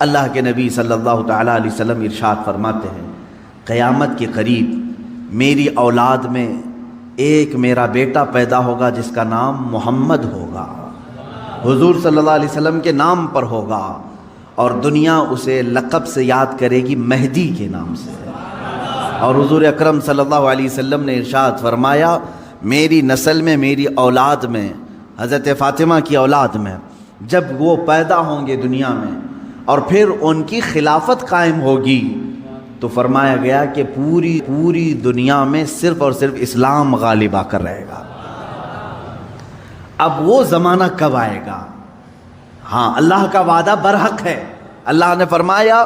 اللہ کے نبی صلی اللہ تعالیٰ علیہ وسلم ارشاد فرماتے ہیں، قیامت کے قریب میری اولاد میں ایک میرا بیٹا پیدا ہوگا جس کا نام محمد ہوگا، حضور صلی اللہ علیہ وسلم کے نام پر ہوگا، اور دنیا اسے لقب سے یاد کرے گی مہدی کے نام سے۔ اور حضور اکرم صلی اللہ علیہ وسلم نے ارشاد فرمایا، میری نسل میں، میری اولاد میں، حضرت فاطمہ کی اولاد میں جب وہ پیدا ہوں گے دنیا میں اور پھر ان کی خلافت قائم ہوگی، تو فرمایا گیا کہ پوری دنیا میں صرف اور صرف اسلام غالب آ کر رہے گا۔ اب وہ زمانہ کب آئے گا؟ ہاں، اللہ کا وعدہ برحق ہے۔ اللہ نے فرمایا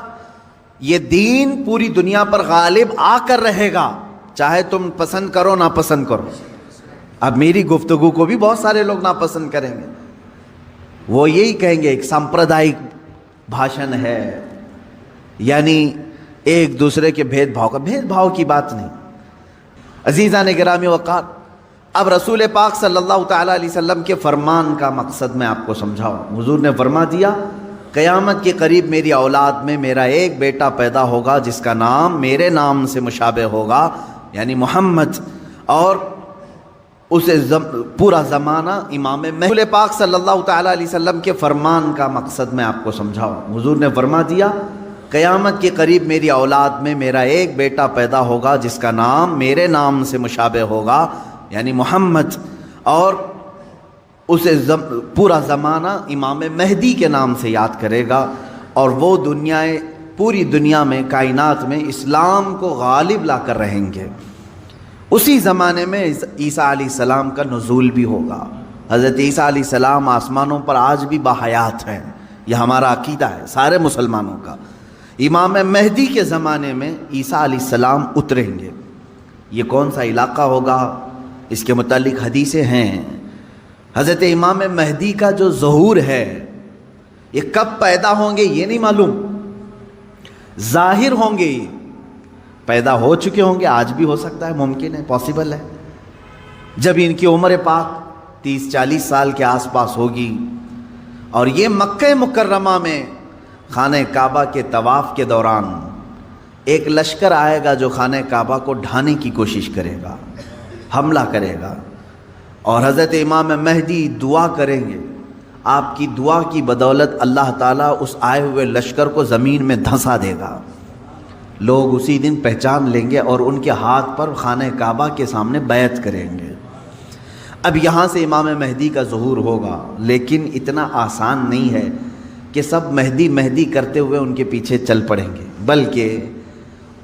یہ دین پوری دنیا پر غالب آ کر رہے گا، چاہے تم پسند کرو نہ پسند کرو۔ اب میری گفتگو کو بھی بہت سارے لوگ ناپسند کریں گے، وہ یہی کہیں گے ایک سامپردائک بھاشن ہے، یعنی ایک دوسرے کے بھید بھاؤ کی بات نہیں۔ عزیزان گرامی وقار، اب رسول پاک صلی اللہ تعالیٰ علیہ وسلم کے فرمان کا مقصد میں آپ کو سمجھاؤں۔ حضور نے فرما دیا، قیامت کے قریب میری اولاد میں میرا ایک بیٹا پیدا ہوگا جس کا نام میرے نام سے مشابہ ہوگا، یعنی محمد، اور اسے پورا زمانہ امام مہدی۔ رسول پاک صلی اللہ تعالیٰ علیہ وسلم کے فرمان کا مقصد میں آپ کو سمجھاؤں۔ حضور نے فرما دیا، قیامت کے قریب میری اولاد میں میرا ایک بیٹا پیدا ہوگا جس کا نام میرے نام سے مشابہ ہوگا، یعنی محمد، اور اسے پورا زمانہ امام مہدی کے نام سے یاد کرے گا، اور وہ پوری دنیا میں، کائنات میں اسلام کو غالب لا کر رہیں گے۔ اسی زمانے میں عیسیٰ علیہ السلام کا نزول بھی ہوگا۔ حضرت عیسیٰ علیہ السلام آسمانوں پر آج بھی باحیات ہیں، یہ ہمارا عقیدہ ہے سارے مسلمانوں کا۔ امام مہدی کے زمانے میں عیسیٰ علیہ السلام اتریں گے۔ یہ کون سا علاقہ ہوگا، اس کے متعلق حدیثیں ہیں۔ حضرت امام مہدی کا جو ظہور ہے یہ کب پیدا ہوں گے یہ نہیں معلوم، ظاہر ہوں گے، پیدا ہو چکے ہوں گے، آج بھی ہو سکتا ہے، ممکن ہے، پاسبل ہے۔ جب ان کی عمر پاک 30-40 سال کے آس پاس ہوگی، اور یہ مکہ مکرمہ میں خانہ کعبہ کے طواف کے دوران ایک لشکر آئے گا جو خانہ کعبہ کو ڈھانے کی کوشش کرے گا، حملہ کرے گا، اور حضرت امام مہدی دعا کریں گے۔ آپ کی دعا کی بدولت اللہ تعالیٰ اس آئے ہوئے لشکر کو زمین میں دھنسا دے گا۔ لوگ اسی دن پہچان لیں گے اور ان کے ہاتھ پر خانہ کعبہ کے سامنے بیعت کریں گے۔ اب یہاں سے امام مہدی کا ظہور ہوگا، لیکن اتنا آسان نہیں ہے کہ سب مہدی مہدی کرتے ہوئے ان کے پیچھے چل پڑیں گے، بلکہ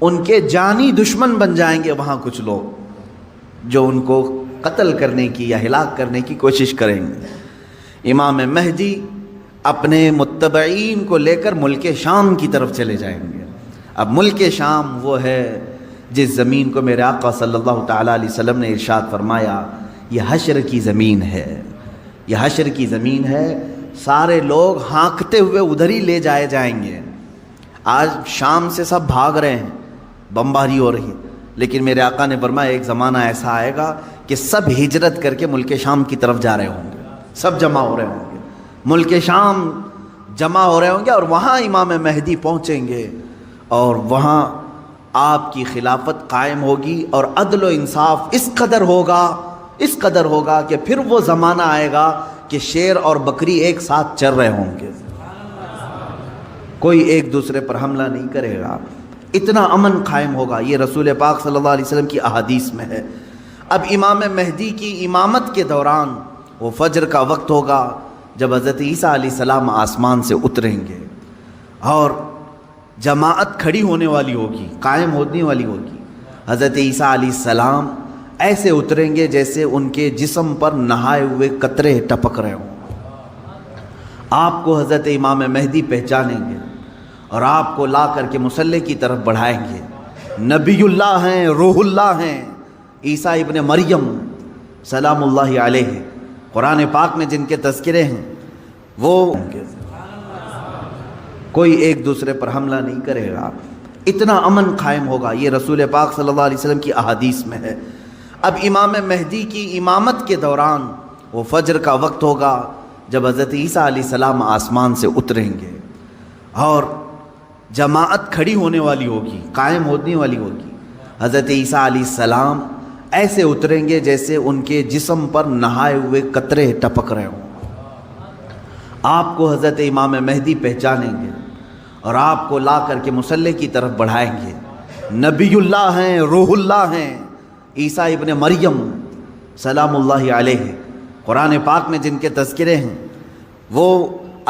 ان کے جانی دشمن بن جائیں گے وہاں کچھ لوگ جو ان کو قتل کرنے کی یا ہلاک کرنے کی کوشش کریں گے۔ امام مہدی اپنے متبعین کو لے کر ملک شام کی طرف چلے جائیں گے۔ اب ملک شام وہ ہے جس زمین کو میرے آقا صلی اللہ تعالیٰ علیہ وسلم نے ارشاد فرمایا یہ حشر کی زمین ہے، یہ حشر کی زمین ہے، سارے لوگ ہانکتے ہوئے ادھر ہی لے جائے جائیں گے۔ آج شام سے سب بھاگ رہے ہیں، بمباری ہو رہی ہے، لیکن میرے آقا نے فرمایا ایک زمانہ ایسا آئے گا کہ سب ہجرت کر کے ملک شام کی طرف جا رہے ہوں گے، سب جمع ہو رہے ہوں گے، ملک شام جمع ہو رہے ہوں گے، اور وہاں امام مہدی پہنچیں گے، اور وہاں آپ کی خلافت قائم ہوگی، اور عدل و انصاف اس قدر ہوگا کہ پھر وہ زمانہ آئے گا کہ شیر اور بکری ایک ساتھ چر رہے ہوں گے، کوئی ایک دوسرے پر حملہ نہیں کرے گا، اتنا امن قائم ہوگا۔ یہ رسول پاک صلی اللہ علیہ وسلم کی احادیث میں ہے۔ اب امام مہدی کی امامت کے دوران وہ فجر کا وقت ہوگا جب حضرت عیسیٰ علیہ السلام آسمان سے اتریں گے، اور جماعت کھڑی ہونے والی ہوگی، قائم ہونے والی ہوگی۔ حضرت عیسیٰ علیہ السلام ایسے اتریں گے جیسے ان کے جسم پر نہائے ہوئے قطرے ٹپک رہے ہوں۔ آپ کو حضرت امام مہدی پہچانیں گے اور آپ کو لا کر کے مصلی کی طرف بڑھائیں گے۔ نبی اللہ ہیں، روح اللہ ہیں، عیسیٰ ابن مریم سلام اللہ علیہ، قرآن پاک میں جن کے تذکرے ہیں وہ ہوں گے، کوئی ایک دوسرے پر حملہ نہیں کرے گا، اتنا امن قائم ہوگا۔ یہ رسول پاک صلی اللہ علیہ وسلم کی احادیث میں ہے۔ اب امام مہدی کی امامت کے دوران وہ فجر کا وقت ہوگا جب حضرت عیسیٰ علیہ السلام آسمان سے اتریں گے، اور جماعت کھڑی ہونے والی ہوگی، قائم ہونے والی ہوگی۔ حضرت عیسیٰ علیہ السلام ایسے اتریں گے جیسے ان کے جسم پر نہائے ہوئے قطرے ٹپک رہے ہوں۔ آپ کو حضرت امام مہدی پہچانیں گے اور آپ کو لا کر کے مصلی کی طرف بڑھائیں گے۔ نبی اللہ ہیں، روح اللہ ہیں، عیسیٰ ابن مریم سلام اللہ علیہ، قرآن پاک میں جن کے تذکرے ہیں، وہ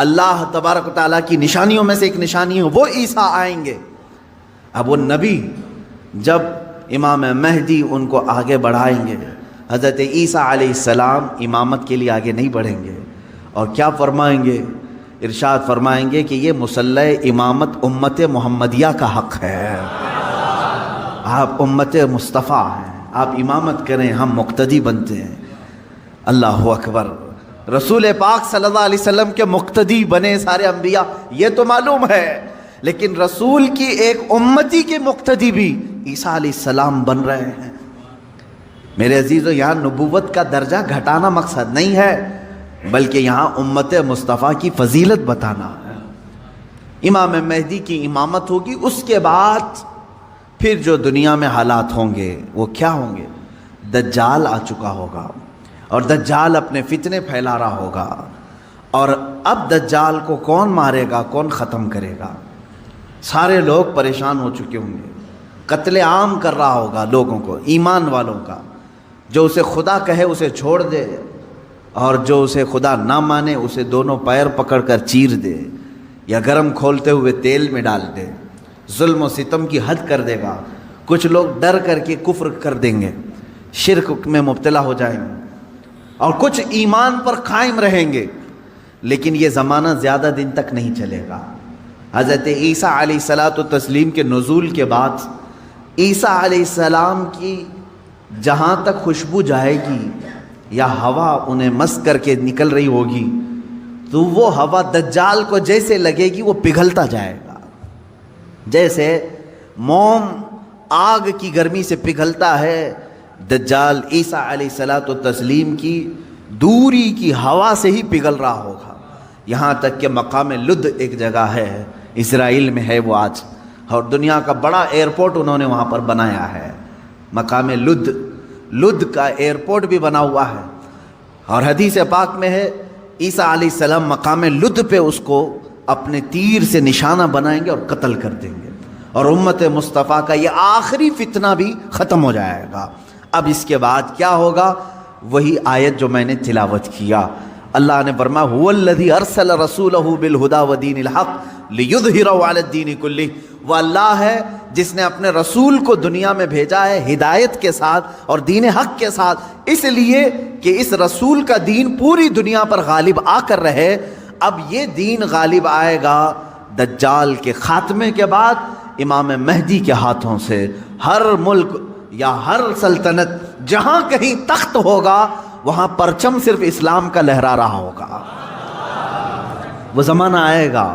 اللہ تبارک و تعالیٰ کی نشانیوں میں سے ایک نشانی ہے، وہ عیسیٰ آئیں گے۔ اب وہ نبی جب امام مہدی ان کو آگے بڑھائیں گے، حضرت عیسیٰ علیہ السلام امامت کے لیے آگے نہیں بڑھیں گے، اور کیا فرمائیں گے؟ ارشاد فرمائیں گے کہ یہ مصلی امامت امت محمدیہ کا حق ہے، آپ امت مصطفیٰ ہیں، آپ امامت کریں، ہم مقتدی بنتے ہیں۔ اللہ اکبر، رسول پاک صلی اللہ علیہ وسلم کے مقتدی بنے سارے انبیاء، یہ تو معلوم ہے، لیکن رسول کی ایک امتی کے مقتدی بھی عیسیٰ علیہ السلام بن رہے ہیں۔ میرے عزیزو، یہاں نبوت کا درجہ گھٹانا مقصد نہیں ہے، بلکہ یہاں امت مصطفیٰ کی فضیلت بتانا ہے۔ امام مہدی کی امامت ہوگی، اس کے بعد پھر جو دنیا میں حالات ہوں گے وہ کیا ہوں گے؟ دجال آ چکا ہوگا، اور دجال اپنے فتنے پھیلا رہا ہوگا، اور اب دجال کو کون مارے گا، کون ختم کرے گا؟ سارے لوگ پریشان ہو چکے ہوں گے، قتل عام کر رہا ہوگا لوگوں کو، ایمان والوں کا، جو اسے خدا کہے اسے چھوڑ دے، اور جو اسے خدا نہ مانے اسے دونوں پیر پکڑ کر چیر دے یا گرم کھولتے ہوئے تیل میں ڈال دے، ظلم و ستم کی حد کر دے گا۔ کچھ لوگ ڈر کر کے کفر کر دیں گے، شرک میں مبتلا ہو جائیں گے، اور کچھ ایمان پر قائم رہیں گے، لیکن یہ زمانہ زیادہ دن تک نہیں چلے گا۔ حضرت عیسیٰ علیہ الصلاۃ والتسلیم کے نزول کے بعد عیسیٰ علیہ السلام کی جہاں تک خوشبو جائے گی یا ہوا انہیں مس کر کے نکل رہی ہوگی، تو وہ ہوا دجال کو جیسے لگے گی وہ پگھلتا جائے گا، جیسے موم آگ کی گرمی سے پگھلتا ہے، دجال عیسیٰ علیہ الصلاۃ والتسلیم کی دوری کی ہوا سے ہی پگھل رہا ہوگا۔ یہاں تک کہ مقام لد ایک جگہ ہے، اسرائیل میں ہے وہ آج، اور دنیا کا بڑا ایئرپورٹ انہوں نے وہاں پر بنایا ہے، مقام لد، لد کا ایئرپورٹ بھی بنا ہوا ہے، اور حدیث پاک میں ہے عیسیٰ علیہ السلام مقام لد پہ اس کو اپنے تیر سے نشانہ بنائیں گے اور قتل کر دیں گے، اور امت مصطفیٰ کا یہ آخری فتنہ بھی ختم ہو جائے گا۔ اب اس کے بعد کیا ہوگا؟ وہی آیت جو میں نے تلاوت کیا، اللہ نے فرمایا هو الذی ارسل رسولہ بالہدی ودین الحق لیظہرہ علی الدین کلہ، وہ اللہ ہے جس نے اپنے رسول کو دنیا میں بھیجا ہے ہدایت کے ساتھ اور دین حق کے ساتھ، اس لیے کہ اس رسول کا دین پوری دنیا پر غالب آ کر رہے۔ اب یہ دین غالب آئے گا دجال کے خاتمے کے بعد، امام مہدی کے ہاتھوں سے۔ ہر ملک یا ہر سلطنت جہاں کہیں تخت ہوگا وہاں پرچم صرف اسلام کا لہرا رہا ہوگا۔ وہ زمانہ آئے گا،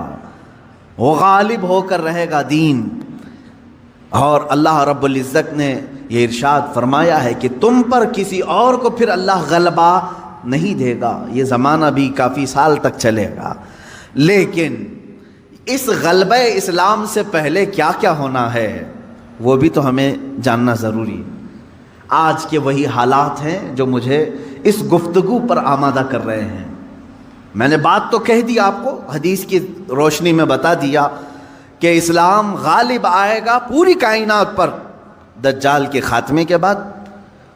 وہ غالب ہو کر رہے گا دین، اور اللہ رب العزت نے یہ ارشاد فرمایا ہے کہ تم پر کسی اور کو پھر اللہ غلبہ نہیں دے گا۔ یہ زمانہ بھی کافی سال تک چلے گا، لیکن اس غلبہ اسلام سے پہلے کیا کیا ہونا ہے وہ بھی تو ہمیں جاننا ضروری ہے۔ آج کے وہی حالات ہیں جو مجھے اس گفتگو پر آمادہ کر رہے ہیں۔ میں نے بات تو کہہ دی، آپ کو حدیث کی روشنی میں بتا دیا کہ اسلام غالب آئے گا پوری کائنات پر دجال کے خاتمے کے بعد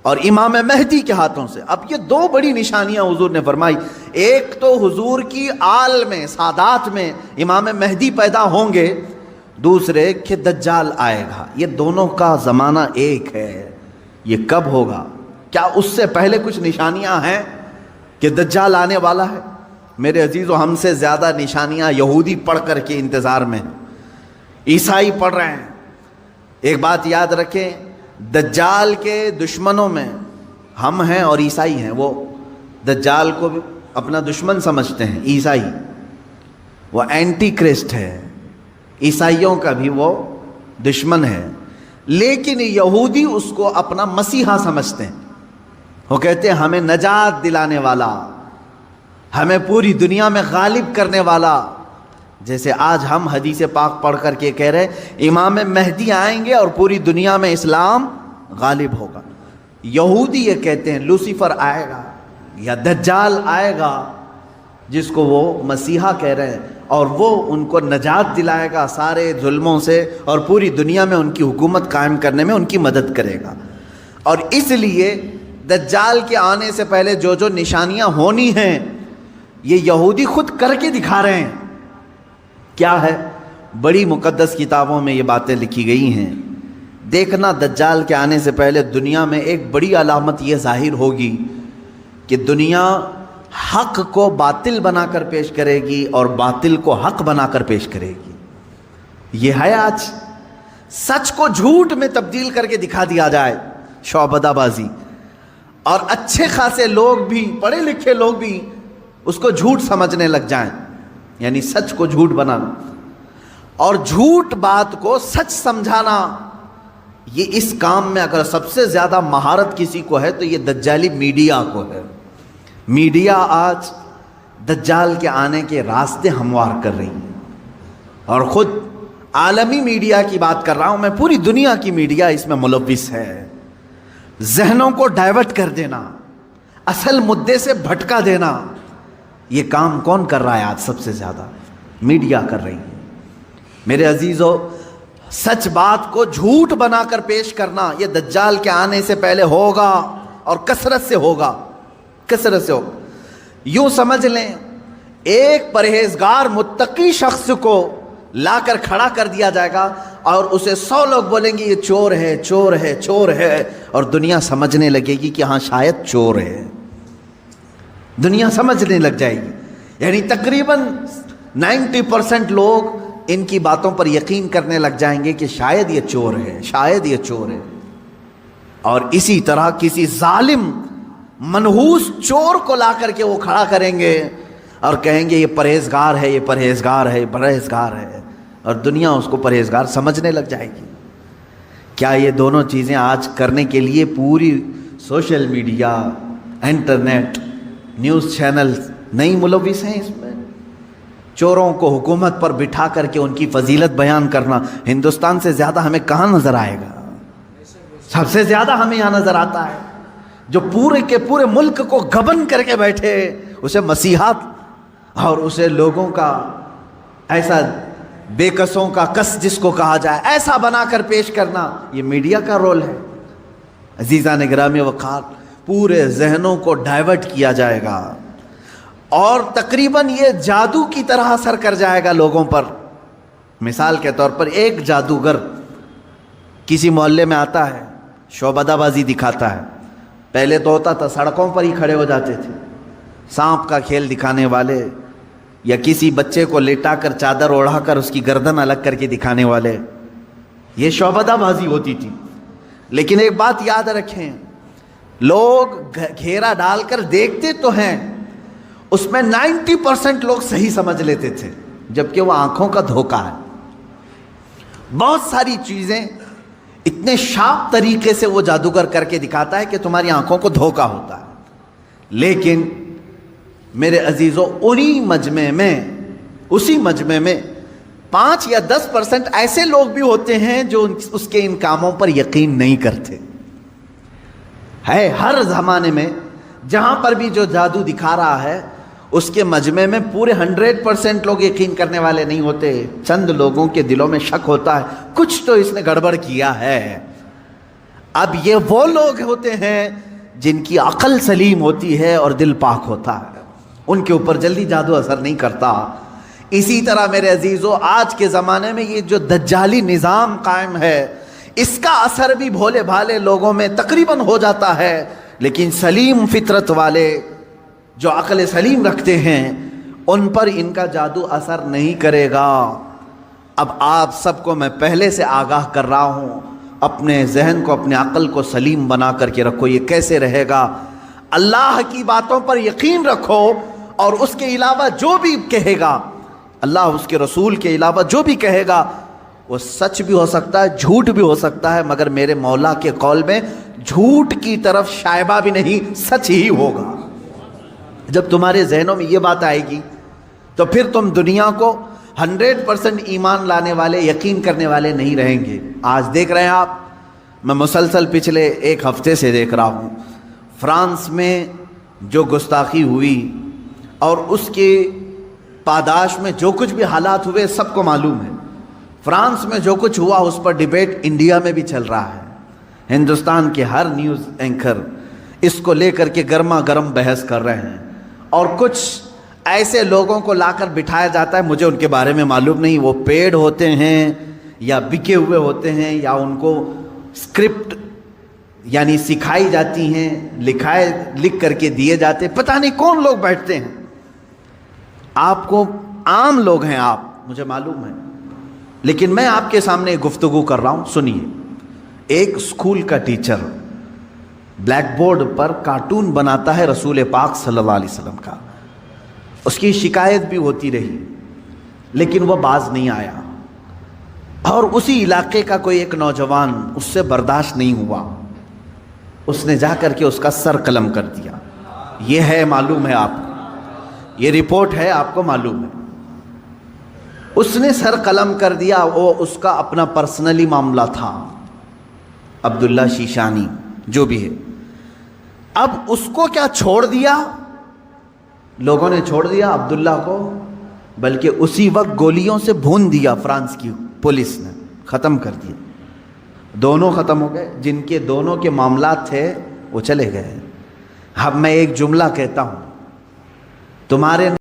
اور امام مہدی کے ہاتھوں سے۔ اب یہ دو بڑی نشانیاں حضور نے فرمائی، ایک تو حضور کی آل میں، سادات میں امام مہدی پیدا ہوں گے، دوسرے کہ دجال آئے گا۔ یہ دونوں کا زمانہ ایک ہے۔ یہ کب ہوگا؟ کیا اس سے پہلے کچھ نشانیاں ہیں کہ دجال آنے والا ہے؟ میرے عزیزو، ہم سے زیادہ نشانیاں یہودی پڑھ کر کے انتظار میں ہیں، عیسائی پڑھ رہے ہیں۔ ایک بات یاد رکھیں، دجال کے دشمنوں میں ہم ہیں اور عیسائی ہیں۔ وہ دجال کو بھی اپنا دشمن سمجھتے ہیں، عیسائی، وہ اینٹی کرسٹ ہے، عیسائیوں کا بھی وہ دشمن ہے، لیکن یہودی اس کو اپنا مسیحا سمجھتے ہیں۔ وہ کہتے ہیں ہمیں نجات دلانے والا، ہمیں پوری دنیا میں غالب کرنے والا، جیسے آج ہم حدیث پاک پڑھ کر کے کہہ رہے ہیں امام مہدی آئیں گے اور پوری دنیا میں اسلام غالب ہوگا. یہودی یہ کہتے ہیں لوسیفر آئے گا یا دجال آئے گا جس کو وہ مسیحا کہہ رہے ہیں, اور وہ ان کو نجات دلائے گا سارے ظلموں سے اور پوری دنیا میں ان کی حکومت قائم کرنے میں ان کی مدد کرے گا. اور اس لیے دجال کے آنے سے پہلے جو جو نشانیاں ہونی ہیں یہ یہودی خود کر کے دکھا رہے ہیں. کیا ہے؟ بڑی مقدس کتابوں میں یہ باتیں لکھی گئی ہیں. دیکھنا دجال کے آنے سے پہلے دنیا میں ایک بڑی علامت یہ ظاہر ہوگی کہ دنیا حق کو باطل بنا کر پیش کرے گی اور باطل کو حق بنا کر پیش کرے گی. یہ ہے آج سچ کو جھوٹ میں تبدیل کر کے دکھا دیا جائے, شعبدہ بازی, اور اچھے خاصے لوگ بھی, پڑھے لکھے لوگ بھی اس کو جھوٹ سمجھنے لگ جائیں, یعنی سچ کو جھوٹ بنانا اور جھوٹ بات کو سچ سمجھانا. یہ اس کام میں اگر سب سے زیادہ مہارت کسی کو ہے تو یہ دجالی میڈیا کو ہے. میڈیا آج دجال کے آنے کے راستے ہموار کر رہی ہے, اور خود عالمی میڈیا کی بات کر رہا ہوں میں, پوری دنیا کی میڈیا اس میں ملوث ہے. ذہنوں کو ڈائیورٹ کر دینا, اصل مدے سے بھٹکا دینا, یہ کام کون کر رہا ہے آج؟ سب سے زیادہ میڈیا کر رہی ہے. میرے عزیزو, سچ بات کو جھوٹ بنا کر پیش کرنا یہ دجال کے آنے سے پہلے ہوگا, اور کثرت سے ہوگا, کثرت سے ہوگا. یوں سمجھ لیں ایک پرہیزگار متقی شخص کو لا کر کھڑا کر دیا جائے گا اور اسے 100 لوگ بولیں گے یہ چور ہے, چور ہے, چور ہے, اور دنیا سمجھنے لگے گی کہ ہاں شاید چور ہے. دنیا سمجھنے لگ جائے گی. یعنی تقریباً 90% لوگ ان کی باتوں پر یقین کرنے لگ جائیں گے کہ شاید یہ چور ہے, شاید یہ چور ہے. اور اسی طرح کسی ظالم منحوس چور کو لا کر کے وہ کھڑا کریں گے اور کہیں گے یہ پرہیزگار ہے, یہ پرہیزگار ہے, یہ پرہیزگار ہے, اور دنیا اس کو پرہیزگار سمجھنے لگ جائے گی. کیا یہ دونوں چیزیں آج کرنے کے لیے پوری social media, internet, news channel نہیں ملوث ہیں اس میں؟ چوروں کو حکومت پر بٹھا کر کے ان کی فضیلت بیان کرنا ہندوستان سے زیادہ ہمیں کہاں نظر آئے گا؟ سب سے زیادہ ہمیں یہاں نظر آتا ہے. جو پورے کے پورے ملک کو گبن کر کے بیٹھے, اسے مسیحات اور اسے لوگوں کا ایسا بے کسوں کا کس جس کو کہا جائے ایسا بنا کر پیش کرنا, یہ میڈیا کا رول ہے. عزیزان گرامی وقار, پورے ذہنوں کو ڈائیورٹ کیا جائے گا اور تقریباً یہ جادو کی طرح اثر کر جائے گا لوگوں پر. مثال کے طور پر ایک جادوگر کسی محلے میں آتا ہے, شعبدہ بازی دکھاتا ہے. پہلے تو ہوتا تھا سڑکوں پر ہی کھڑے ہو جاتے تھے, سانپ کا کھیل دکھانے والے, یا کسی بچے کو لیٹا کر چادر اوڑھا کر اس کی گردن الگ کر کے دکھانے والے, یہ شعبدہ بازی ہوتی تھی. لیکن ایک بات یاد رکھیں, لوگ گھیرا ڈال کر دیکھتے تو ہیں, اس میں 90% لوگ صحیح سمجھ لیتے تھے, جبکہ وہ آنکھوں کا دھوکہ ہے. بہت ساری چیزیں اتنے شارپ طریقے سے وہ جادوگر کر کے دکھاتا ہے کہ تمہاری آنکھوں کو دھوکہ ہوتا ہے. لیکن میرے عزیزو, اسی مجمع میں 5 یا 10% ایسے لوگ بھی ہوتے ہیں جو اس کے ان کاموں پر یقین نہیں کرتے. ہے ہر زمانے میں جہاں پر بھی جو جادو دکھا رہا ہے اس کے مجمع میں پورے 100% لوگ یقین کرنے والے نہیں ہوتے. چند لوگوں کے دلوں میں شک ہوتا ہے کچھ تو اس نے گڑبڑ کیا ہے. اب یہ وہ لوگ ہوتے ہیں جن کی عقل سلیم ہوتی ہے اور دل پاک ہوتا ہے, ان کے اوپر جلدی جادو اثر نہیں کرتا. اسی طرح میرے عزیزو, آج کے زمانے میں یہ جو دجالی نظام قائم ہے اس کا اثر بھی بھولے بھالے لوگوں میں تقریباً ہو جاتا ہے, لیکن سلیم فطرت والے جو عقل سلیم رکھتے ہیں ان پر ان کا جادو اثر نہیں کرے گا. اب آپ سب کو میں پہلے سے آگاہ کر رہا ہوں, اپنے ذہن کو, اپنے عقل کو سلیم بنا کر کے رکھو. یہ کیسے رہے گا؟ اللہ کی باتوں پر یقین رکھو, اور اس کے علاوہ جو بھی کہے گا, اللہ اس کے رسول کے علاوہ جو بھی کہے گا وہ سچ بھی ہو سکتا ہے, جھوٹ بھی ہو سکتا ہے, مگر میرے مولا کے قول میں جھوٹ کی طرف شائبہ بھی نہیں, سچ ہی ہوگا. جب تمہارے ذہنوں میں یہ بات آئے گی تو پھر تم دنیا کو 100% ایمان لانے والے، یقین کرنے والے نہیں رہیں گے۔ آج دیکھ رہے ہیں آپ، میں مسلسل پچھلے ایک ہفتے سے دیکھ رہا ہوں، فرانس میں جو گستاخی ہوئی اور اس کے پاداش میں جو کچھ بھی حالات ہوئے سب کو معلوم ہے۔ فرانس میں جو کچھ ہوا اس پر ڈیبیٹ انڈیا میں بھی چل رہا ہے۔ ہندوستان کے ہر نیوز اینکر اس کو لے کر کے گرما گرم بحث کر رہے ہیں، اور کچھ ایسے لوگوں کو لا کر بٹھایا جاتا ہے، مجھے ان کے بارے میں معلوم نہیں، وہ پیڈ ہوتے ہیں یا بکے ہوئے ہوتے ہیں یا ان کو اسکرپٹ یعنی سکھائی جاتی ہیں، لکھ کر کے دیے جاتے، پتہ نہیں کون لوگ بیٹھتے ہیں۔ آپ کو عام لوگ ہیں آپ، مجھے معلوم ہے، لیکن میں آپ کے سامنے گفتگو کر رہا ہوں، سنیے۔ ایک اسکول کا ٹیچر بلیک بورڈ پر کارٹون بناتا ہے رسول پاک صلی اللہ علیہ وسلم کا، اس کی شکایت بھی ہوتی رہی لیکن وہ باز نہیں آیا، اور اسی علاقے کا کوئی ایک نوجوان اس سے برداشت نہیں ہوا، اس نے جا کر کے اس کا سر قلم کر دیا۔ یہ ہے، معلوم ہے آپ کو، یہ رپورٹ ہے، آپ کو معلوم ہے۔ اس نے سر قلم کر دیا، وہ اس کا اپنا پرسنلی معاملہ تھا، عبداللہ شیشانی جو بھی ہے۔ اب اس کو کیا چھوڑ دیا، لوگوں نے چھوڑ دیا عبداللہ کو، بلکہ اسی وقت گولیوں سے بھون دیا فرانس کی پولیس نے، ختم کر دیا۔ دونوں ختم ہو گئے، جن کے دونوں کے معاملات تھے وہ چلے گئے۔ اب میں ایک جملہ کہتا ہوں، تمہارے